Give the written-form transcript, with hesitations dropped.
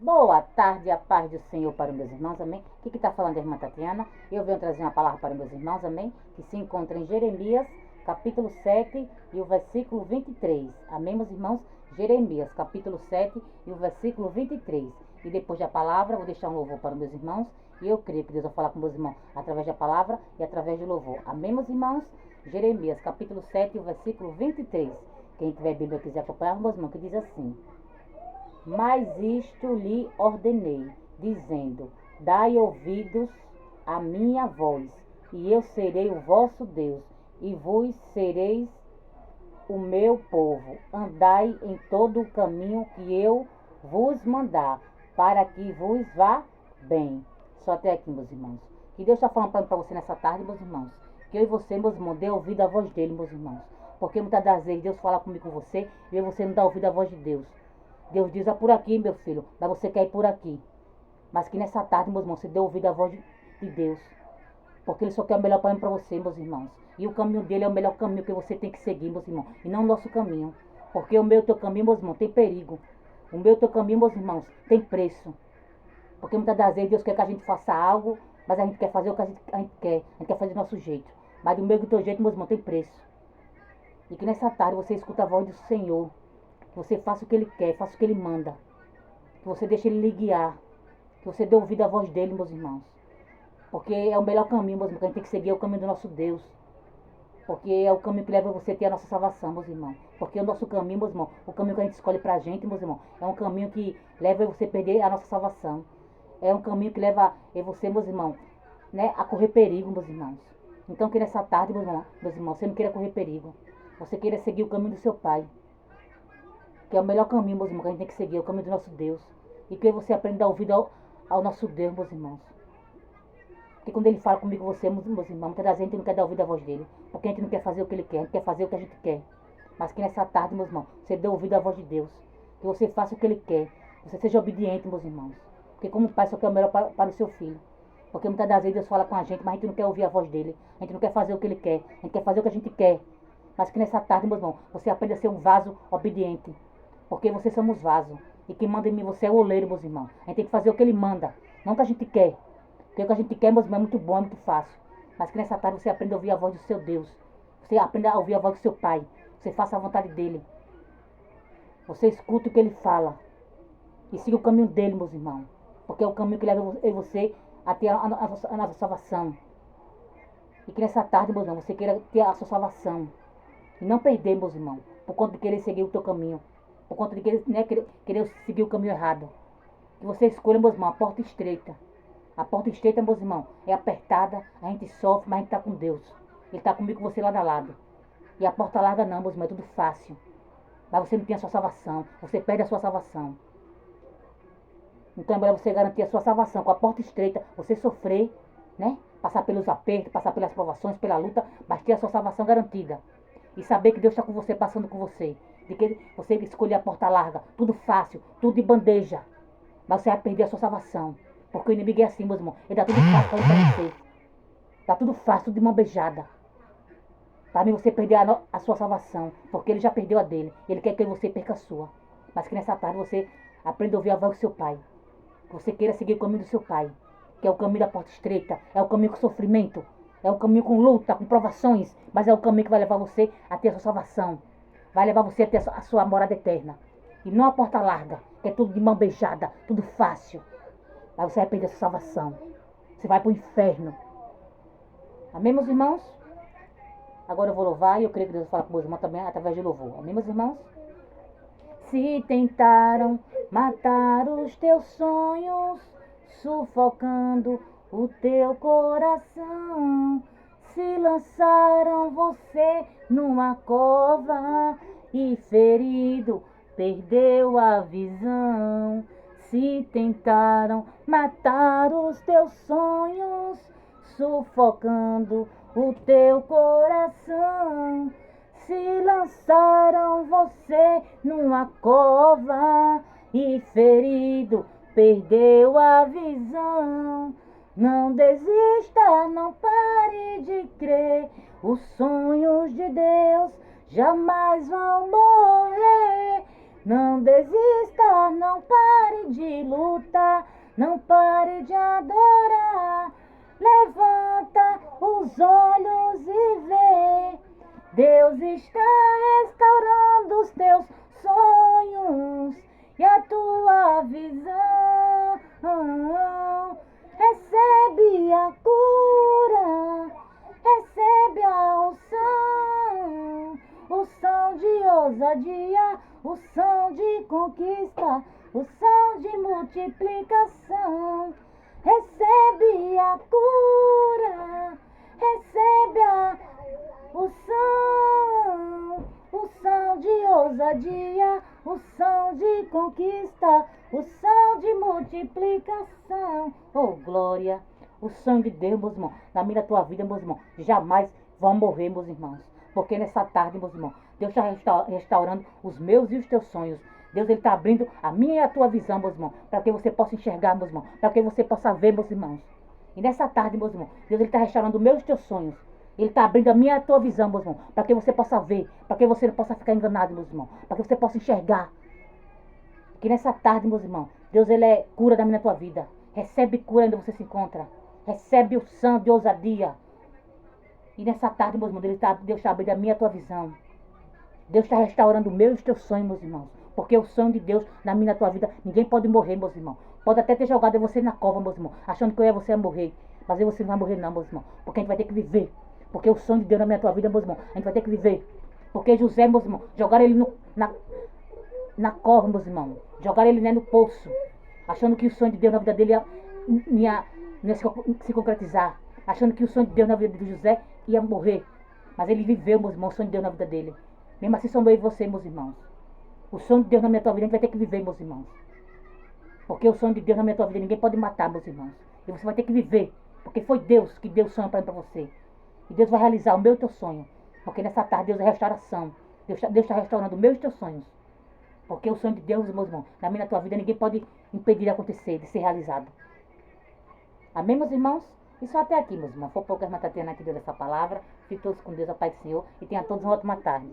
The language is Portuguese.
Boa tarde, a paz do Senhor para os meus irmãos, amém? Aqui que está falando é a irmã Tatiana. Eu venho trazer uma palavra para os meus irmãos, amém? Que se encontra em Jeremias, capítulo 7 e o versículo 23. Amém, meus irmãos? Jeremias, capítulo 7 e o versículo 23. E depois da palavra, vou deixar um louvor para os meus irmãos. E eu creio que Deus vai falar com meus irmãos através da palavra e através do louvor. Amém, meus irmãos? Jeremias, capítulo 7 e o versículo 23. Quem tiver Bíblia e quiser acompanhar, meus irmãos, que diz assim: mas isto lhe ordenei, dizendo: dai ouvidos à minha voz, e eu serei o vosso Deus, e vos sereis o meu povo. Andai em todo o caminho que eu vos mandar, para que vos vá bem. Só até aqui, meus irmãos. Que Deus está falando para você nessa tarde, meus irmãos. Que eu e você, meus irmãos, dê ouvido à voz dele, meus irmãos. Porque muitas das vezes Deus fala comigo com você, e você não dá ouvido à voz de Deus. Deus diz: por aqui, meu filho, mas você quer ir por aqui. Mas que nessa tarde, meus irmãos, você dê ouvido à voz de Deus. Porque Ele só quer o melhor para você, meus irmãos. E o caminho dele é o melhor caminho que você tem que seguir, meus irmãos. E não o nosso caminho. Porque o meu e o teu caminho, meus irmãos, tem perigo. O meu e o teu caminho, meus irmãos, tem preço. Porque muitas das vezes Deus quer que a gente faça algo, mas a gente quer fazer o que a gente quer. A gente quer fazer do nosso jeito. Mas do meu e do teu jeito, meus irmãos, tem preço. E que nessa tarde você escuta a voz do Senhor. Que você faça o que Ele quer, faça o que Ele manda. Que você deixe Ele lhe guiar. Que você dê ouvido à voz dEle, meus irmãos. Porque é o melhor caminho, meus irmãos, que a gente tem que seguir, é o caminho do nosso Deus. Porque é o caminho que leva você a ter a nossa salvação, meus irmãos. Porque o nosso caminho, meus irmãos, o caminho que a gente escolhe pra gente, meus irmãos, é um caminho que leva você a perder a nossa salvação. É um caminho que leva você, meus irmãos, né, a correr perigo, meus irmãos. Então que nessa tarde, meus irmãos, você não queira correr perigo. Você queira seguir o caminho do seu Pai. Que é o melhor caminho, meus irmãos, que a gente tem que seguir, é o caminho do nosso Deus. E que você aprenda a ouvir ao nosso Deus, meus irmãos. Porque quando Ele fala comigo, você, meus irmãos, muitas das vezes a gente não quer dar ouvido à voz dEle. Porque a gente não quer fazer o que Ele quer, a gente quer fazer o que a gente quer. Mas que nessa tarde, meus irmãos, você dê ouvido à voz de Deus. Que você faça o que Ele quer. Que você seja obediente, meus irmãos. Porque como pai só quer o melhor para o seu filho. Porque muitas das vezes Deus fala com a gente, mas a gente não quer ouvir a voz dEle. A gente não quer fazer o que Ele quer. A gente quer fazer o que a gente quer. Mas que nessa tarde, meus irmãos, você aprenda a ser um vaso obediente. Porque vocês somos vasos. E quem manda em mim, você é o oleiro, meus irmãos. A gente tem que fazer o que Ele manda. Não o que a gente quer. Porque o que a gente quer, meus irmãos, é muito bom, é muito fácil. Mas que nessa tarde você aprenda a ouvir a voz do seu Deus. Você aprenda a ouvir a voz do seu Pai. Você faça a vontade dEle. Você escuta o que Ele fala. E siga o caminho dEle, meus irmãos. Porque é o caminho que leva você a ter a nossa salvação. E que nessa tarde, meus irmãos, você queira ter a sua salvação. E não perder, meus irmãos. Por conta de querer seguir o teu caminho. Por conta de querer seguir o caminho errado. Que você escolha, meus irmãos, a porta estreita. A porta estreita, meus irmãos, é apertada, a gente sofre, mas a gente está com Deus. Ele está comigo, com você lado a lado. E a porta larga não, meus irmãos, é tudo fácil. Mas você não tem a sua salvação, você perde a sua salvação. Então é melhor você garantir a sua salvação com a porta estreita, você sofrer, né? Passar pelos apertos, passar pelas provações, pela luta, mas ter a sua salvação garantida. E saber que Deus está com você, passando com você. De que você escolher a porta larga, tudo fácil, tudo de bandeja. Mas você vai perder a sua salvação. Porque o inimigo é assim, meus irmãos. Ele dá tudo fácil para você. Dá tudo fácil, tudo de mão beijada. Para mim você perder a sua salvação. Porque ele já perdeu a dele. Ele quer que você perca a sua. Mas que nessa tarde você aprenda a ouvir a voz do seu Pai. Que você queira seguir o caminho do seu Pai. Que é o caminho da porta estreita. É o caminho com sofrimento. É o caminho com luta, com provações. Mas é o caminho que vai levar você a ter a sua salvação. Vai levar você a ter a sua morada eterna. E não a porta larga. Que é tudo de mão beijada. Tudo fácil. Aí você vai perder a sua salvação. Você vai para o inferno. Amém, meus irmãos? Agora eu vou louvar e eu creio que Deus vai falar com meus irmãos também através de louvor. Amém, meus irmãos? Se tentaram matar os teus sonhos, sufocando o teu coração, se lançaram você numa cova e ferido perdeu a visão. Se tentaram matar os teus sonhos, sufocando o teu coração, se lançaram você numa cova e ferido perdeu a visão. Não desista, não pare de crer, os sonhos de Deus jamais vão morrer. Não desista, não pare de lutar, não pare de adorar. Levanta os olhos e vê, Deus está restaurando os teus sonhos e a tua visão. Recebe a cura, recebe a unção, o som de ousadia, o som de conquista, o som de multiplicação. Recebe a cura, recebe o som de ousadia, o som de conquista, o som de multiplicação. Oh, glória! O sonho de Deus, meus irmãos, na minha tua vida, meus irmãos, jamais vão morrer, meus irmãos. Porque nessa tarde, meus irmãos, Deus está restaurando os meus e os teus sonhos. Deus, Ele está abrindo a minha e a tua visão, meus irmãos, para que você possa enxergar, meus irmãos, para que você possa ver, meus irmãos. E nessa tarde, meus irmãos, Deus, Ele está restaurando os meus e os teus sonhos. Ele está abrindo a minha e a tua visão, meus irmãos, para que você possa ver, para que você não possa ficar enganado, meus irmãos, para que você possa enxergar. Que nessa tarde, meus irmãos, Deus, Ele é cura da minha e tua vida. Recebe cura onde você se encontra. Recebe o sangue de ousadia. E nessa tarde, meus irmãos, Deus está abrindo a minha e a tua visão. Deus está restaurando o meu e os teus sonhos, meus irmãos. Porque o sonho de Deus na minha e na tua vida, ninguém pode morrer, meus irmãos. Pode até ter jogado você na cova, meus irmãos, achando que você ia morrer. Mas você não vai morrer não, meus irmãos. Porque a gente vai ter que viver. Porque o sonho de Deus na minha e na tua vida, meus irmãos, a gente vai ter que viver. Porque José, meus irmãos, jogaram ele na cova, meus irmãos. Jogaram ele, né, no poço. Achando que o sonho de Deus na vida dele ia se concretizar. Achando que o sonho de Deus na vida de José ia morrer. Mas ele viveu, meus irmãos, o sonho de Deus na vida dele. Mesmo assim, somos eu e você, meus irmãos. O sonho de Deus na minha e tua vida, a gente vai ter que viver, meus irmãos. Porque o sonho de Deus na minha e tua vida, ninguém pode matar, meus irmãos. E você vai ter que viver. Porque foi Deus que deu o sonho para mim, para você. E Deus vai realizar o meu e o teu sonho. Porque nessa tarde Deus é restauração. Deus está restaurando o meu e os teus sonhos. Porque o sonho de Deus, meus irmãos, na minha e na tua vida, ninguém pode impedir de acontecer, de ser realizado. Amém, meus irmãos? E só até aqui, meus irmãos. Foi pouco a irmã Tatiana que deu essa palavra. Fique todos com Deus, a paz do Senhor. E tenha todos uma ótima tarde.